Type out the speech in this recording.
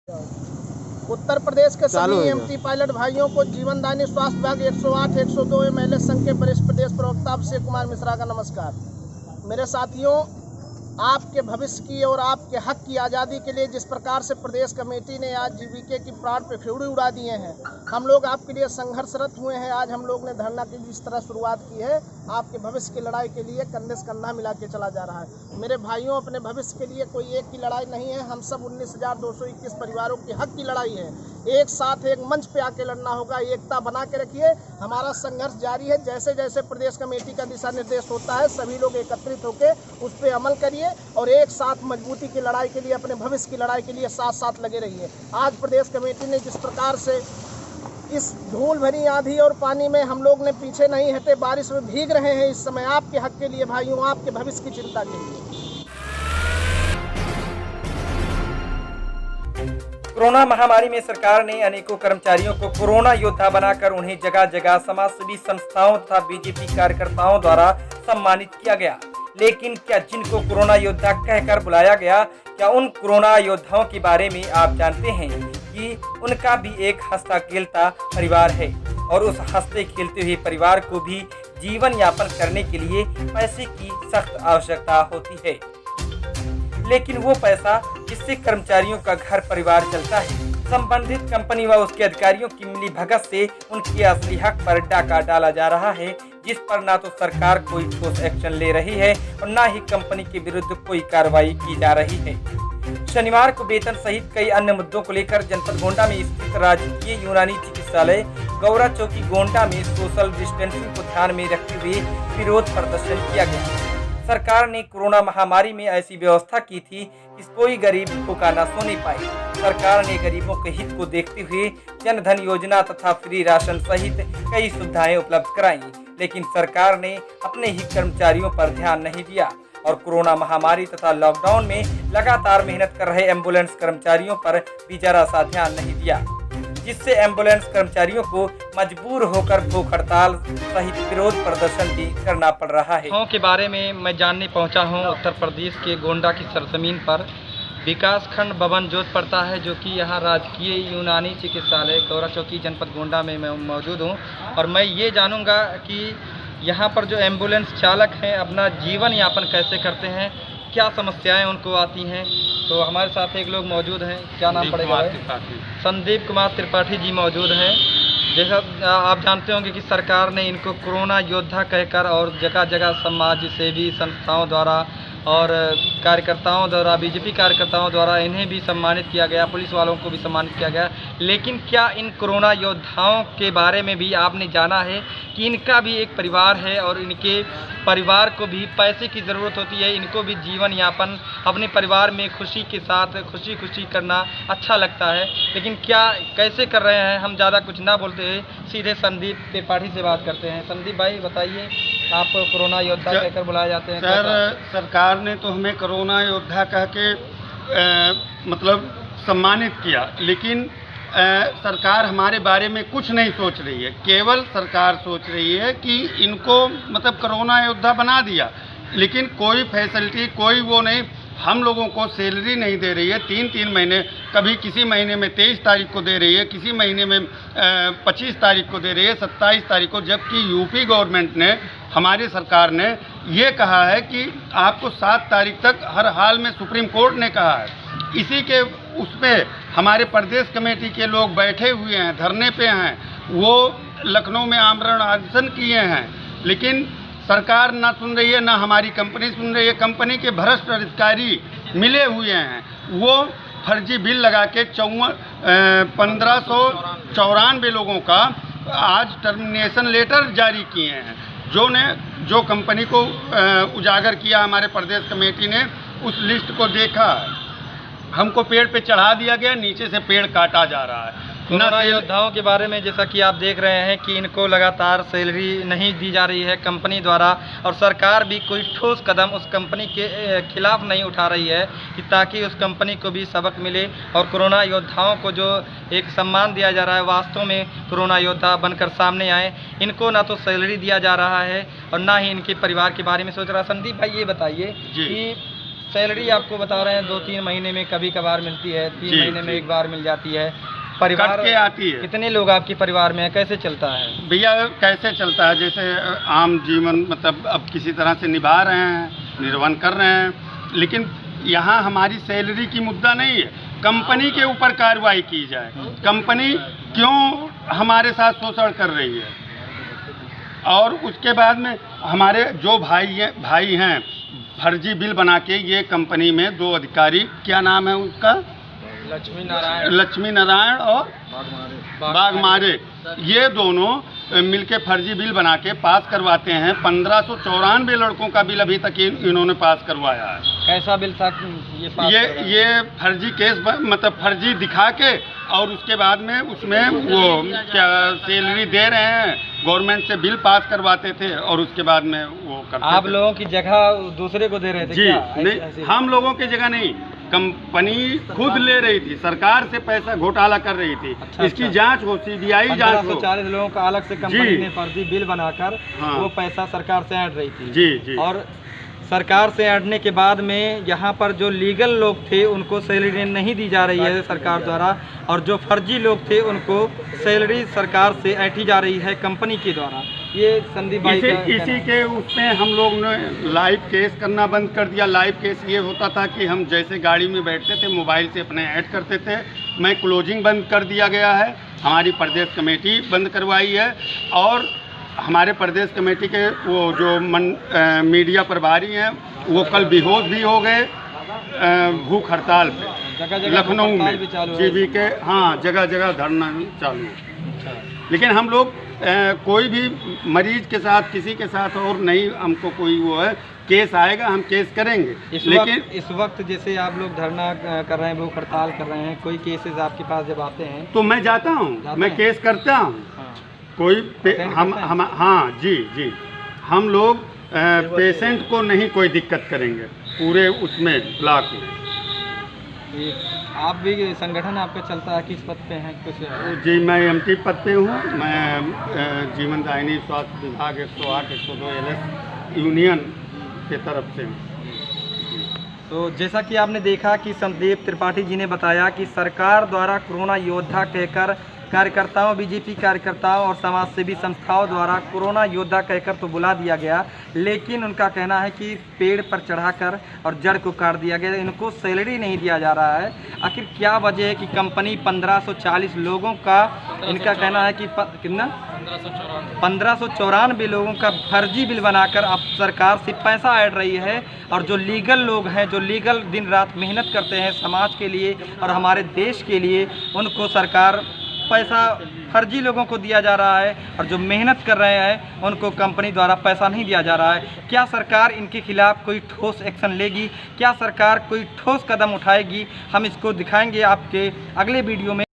उत्तर प्रदेश के सभी MT pilot भाइयों को जीवनदायी स्वास्थ्य विभाग 108 102 एमएलए संघ के वरिष्ठ प्रदेश प्रवक्ता अभिषेक कुमार मिश्रा का नमस्कार। मेरे साथियों, आपके भविष्य की और आपके हक की आज़ादी के लिए जिस प्रकार से प्रदेश कमेटी ने आज जीवीके की प्राण पे फेफड़े उड़ा दिए हैं, हम लोग आपके लिए संघर्षरत हुए हैं। आज हम लोग ने धरना की जिस तरह शुरुआत की है, आपके भविष्य की लड़ाई के लिए कंधे से कंधा मिला के चला जा रहा है। मेरे भाइयों, अपने भविष्य के लिए कोई एक की लड़ाई नहीं है, हम सब 19,221 परिवारों के हक की लड़ाई है। एक साथ एक मंच पे आके लड़ना होगा, एकता बना के रखिए। हमारा संघर्ष जारी है। जैसे जैसे प्रदेश कमेटी का दिशा निर्देश होता है, सभी लोग एकत्रित होकर उस पर अमल करिए और एक साथ मजबूती की लड़ाई के लिए, अपने भविष्य की लड़ाई के लिए साथ साथ लगे रहिए। आज प्रदेश कमेटी ने जिस प्रकार से इस धूल भरी आंधी और पानी में हम लोग ने पीछे नहीं हटे, बारिश में भीग रहे हैं इस समय आपके हक के लिए भाइयों, आपके भविष्य की चिंता के लिए। कोरोना महामारी में सरकार ने अनेकों कर्मचारियों को कोरोना योद्धा बनाकर उन्हें जगह जगह समाजसेवी संस्थाओं तथा बीजेपी कार्यकर्ताओं द्वारा सम्मानित किया गया। लेकिन क्या जिनको कोरोना योद्धा कहकर बुलाया गया, क्या उन कोरोना योद्धाओं के बारे में आप जानते हैं कि उनका भी एक हंसता खेलता परिवार है और उस हंसते खेलते हुए परिवार को भी जीवन यापन करने के लिए पैसे की सख्त आवश्यकता होती है। लेकिन वो पैसा जिससे कर्मचारियों का घर परिवार चलता है, संबंधित कंपनी व उसके अधिकारियों की मिलीभगत से उनके असली हक पर डाका डाला जा रहा है, जिस पर ना तो सरकार कोई ठोस एक्शन ले रही है और ना ही कंपनी के विरुद्ध कोई कार्रवाई की जा रही है। शनिवार को वेतन सहित कई अन्य मुद्दों को लेकर जनपद गोंडा में स्थित राजकीय यूनानी चिकित्सालय गौरा चौकी गोंडा में सोशल डिस्टेंसिंग को ध्यान में रखते हुए विरोध प्रदर्शन किया गया। सरकार ने कोरोना महामारी में ऐसी व्यवस्था की थी कि कोई गरीब भूखा न सोने पाए। सरकार ने गरीबों के हित को देखते हुए जन धन योजना तथा फ्री राशन सहित कई सुविधाएं उपलब्ध कराई, लेकिन सरकार ने अपने ही कर्मचारियों पर ध्यान नहीं दिया और कोरोना महामारी तथा लॉकडाउन में लगातार मेहनत कर रहे एम्बुलेंस कर्मचारियों पर भी जरा सा ध्यान नहीं दिया, जिससे एम्बुलेंस कर्मचारियों को मजबूर होकर भूख हड़ताल सहित विरोध प्रदर्शन भी करना पड़ रहा है। के बारे में मैं जानने पहुंचा हूं। उत्तर प्रदेश के गोंडा की सरजमीन पर विकास खंड भवन जोत पड़ता है, जो कि यहाँ राजकीय यूनानी चिकित्सालय गौरा चौकी जनपद गोंडा में मैं मौजूद हूँ और मैं ये जानूँगा कि यहाँ पर जो एम्बुलेंस चालक हैं अपना जीवन यापन कैसे करते हैं, क्या समस्याएं उनको आती हैं। तो हमारे साथ एक लोग मौजूद हैं, क्या नाम पड़ेगा? संदीप कुमार त्रिपाठी जी मौजूद हैं। जैसा आप जानते होंगे कि सरकार ने इनको कोरोना योद्धा कहकर और जगह जगह समाज सेवी संस्थाओं द्वारा और कार्यकर्ताओं द्वारा, बीजेपी कार्यकर्ताओं द्वारा इन्हें भी सम्मानित किया गया, पुलिस वालों को भी सम्मानित किया गया। लेकिन क्या इन कोरोना योद्धाओं के बारे में भी आपने जाना है कि इनका भी एक परिवार है और इनके परिवार को भी पैसे की ज़रूरत होती है, इनको भी जीवन यापन अपने परिवार में खुशी के साथ खुशी खुशी करना अच्छा लगता है। लेकिन क्या कैसे कर रहे हैं, हम ज़्यादा कुछ ना बोलते हुए सीधे संदीप त्रिपाठी से बात करते हैं। संदीप भाई बताइए, आप कोरोना योद्धा कहकर बुलाए जाते हैं। सर, सरकार ने तो हमें कोरोना योद्धा कह के मतलब सम्मानित किया, लेकिन सरकार हमारे बारे में कुछ नहीं सोच रही है। केवल सरकार सोच रही है कि इनको मतलब कोरोना योद्धा बना दिया, लेकिन कोई फैसिलिटी, कोई वो नहीं। हम लोगों को सैलरी नहीं दे रही है 3-3 महीने, कभी किसी महीने में 23 तारीख को दे रही है, किसी महीने में 25 तारीख को दे रही है, 27 तारीख को, जबकि यूपी गवर्नमेंट ने, हमारी सरकार ने ये कहा है कि आपको 7 तारीख तक हर हाल में, सुप्रीम कोर्ट ने कहा है। इसी के उस पर हमारे प्रदेश कमेटी के लोग बैठे हुए हैं, धरने पे हैं, वो लखनऊ में आमरण अनशन किए हैं, लेकिन सरकार ना सुन रही है, ना हमारी कंपनी सुन रही है। कंपनी के भ्रष्ट अधिकारी मिले हुए हैं, वो फर्जी बिल लगा के 1594 लोगों का आज टर्मिनेशन लेटर जारी किए हैं, जो कंपनी को उजागर किया हमारे प्रदेश कमेटी ने। उस लिस्ट को देखा, हमको पेड़ पे चढ़ा दिया गया, नीचे से पेड़ काटा जा रहा है। कोरोना योद्धाओं के बारे में जैसा कि आप देख रहे हैं कि इनको लगातार सैलरी नहीं दी जा रही है कंपनी द्वारा, और सरकार भी कोई ठोस कदम उस कंपनी के खिलाफ नहीं उठा रही है कि ताकि उस कंपनी को भी सबक मिले और कोरोना योद्धाओं को जो एक सम्मान दिया जा रहा है, वास्तव में कोरोना योद्धा बनकर सामने आए। इनको ना तो सैलरी दिया जा रहा है और ना ही इनके परिवार के बारे में सोच रहा। संदीप भाई ये बताइए कि सैलरी आपको बता रहे हैं 2-3 महीने में कभी कभार मिलती है, 3 जी, महीने में जी। एक बार मिल जाती है। परिवार कट के आती है। कितने लोग आपके परिवार में हैं, कैसे चलता है? भैया कैसे चलता है, जैसे आम जीवन मतलब अब किसी तरह से निभा रहे हैं, निर्वहन कर रहे हैं, लेकिन यहाँ हमारी सैलरी की मुद्दा नहीं है। कंपनी के ऊपर कार्रवाई की जाए, कंपनी क्यों हमारे साथ शोषण कर रही है। और उसके बाद में हमारे जो भाई हैं फर्जी बिल बना के ये कंपनी में 2 अधिकारी, क्या नाम है उसका, लक्ष्मी नारायण और बागमारे, ये दोनों मिलके फर्जी बिल बना के पास करवाते हैं। 1594 लड़कों का बिल अभी तक इन्होंने पास करवाया है। कैसा बिल था ये पास ये फर्जी केस मतलब फर्जी दिखा के और उसके बाद में उसमें वो क्या सैलरी दे रहे हैं, गवर्नमेंट से बिल पास करवाते थे और उसके बाद में वो करते आप थे। लोगों की जगह दूसरे को दे रहे थे जी क्या? नहीं, हम लोगों की जगह नहीं, कंपनी खुद ले रही थी, सरकार से पैसा घोटाला कर रही थी। इसकी जांच हो, सीबीआई जांच हो। 1540 लोगों का अलग से कंपनी ने फर्जी बिल बनाकर हाँ। वो पैसा सरकार से ऐंठ रही थी। जी जी। और सरकार से ऐंठने के बाद में यहाँ पर जो लीगल लोग थे उनको सैलरी नहीं दी जा रही है सरकार द्वारा, और जो फर्जी लोग थे उनको सैलरी सरकार से ऐंठी जा रही है कंपनी के द्वारा। ये संदीप भाई इसी के उसमें हम लोग ने लाइव केस करना बंद कर दिया। लाइव केस ये होता था कि हम जैसे गाड़ी में बैठते थे मोबाइल से अपने ऐड करते थे। मैं क्लोजिंग बंद कर दिया गया है, हमारी प्रदेश कमेटी बंद करवाई है। और हमारे प्रदेश कमेटी के वो जो मीडिया प्रभारी हैं वो कल बेहोश भी हो गए भूख हड़ताल पे लखनऊ में। जीबी के हाँ जगह जगह धरना चालू है। लेकिन हम लोग कोई भी मरीज के साथ किसी के साथ और नहीं, हमको कोई वो है केस आएगा हम केस करेंगे। लेकिन इस वक्त जैसे आप लोग धरना कर रहे हैं, भूख हड़ताल कर रहे हैं, कोई केसेस आपके पास जब आते हैं तो मैं जाता हूँ, मैं केस करता हूँ। कोई हम हाँ जी जी, हम लोग पेशेंट को नहीं कोई दिक्कत करेंगे पूरे उसमें ब्लॉक में। आप भी संगठन आपका चलता है, किस पद पे हैं कुछ? जी मैं एमटी पद पे हूँ। मैं जीवन दायिनी स्वास्थ्य विभाग 108 102 LS यूनियन के तरफ से हूँ। तो जैसा कि आपने देखा कि संदीप त्रिपाठी जी ने बताया कि सरकार द्वारा कोरोना योद्धा कहकर कार्यकर्ताओं, बीजेपी कार्यकर्ताओं और समाजसेवी संस्थाओं द्वारा कोरोना योद्धा कहकर तो बुला दिया गया, लेकिन उनका कहना है कि पेड़ पर चढ़ाकर और जड़ को काट दिया गया। इनको सैलरी नहीं दिया जा रहा है। आखिर क्या वजह है कि कंपनी 1540 लोगों का, इनका कहना है कि कितना 1594 लोगों का फर्जी बिल बनाकर अब सरकार से पैसा ऐड रही है। और जो लीगल लोग हैं, जो लीगल दिन रात मेहनत करते हैं समाज के लिए और हमारे देश के लिए, उनको सरकार पैसा फर्जी लोगों को दिया जा रहा है, और जो मेहनत कर रहे हैं उनको कंपनी द्वारा पैसा नहीं दिया जा रहा है। क्या सरकार इनके खिलाफ कोई ठोस एक्शन लेगी? क्या सरकार कोई ठोस कदम उठाएगी? हम इसको दिखाएंगे आपके अगले वीडियो में।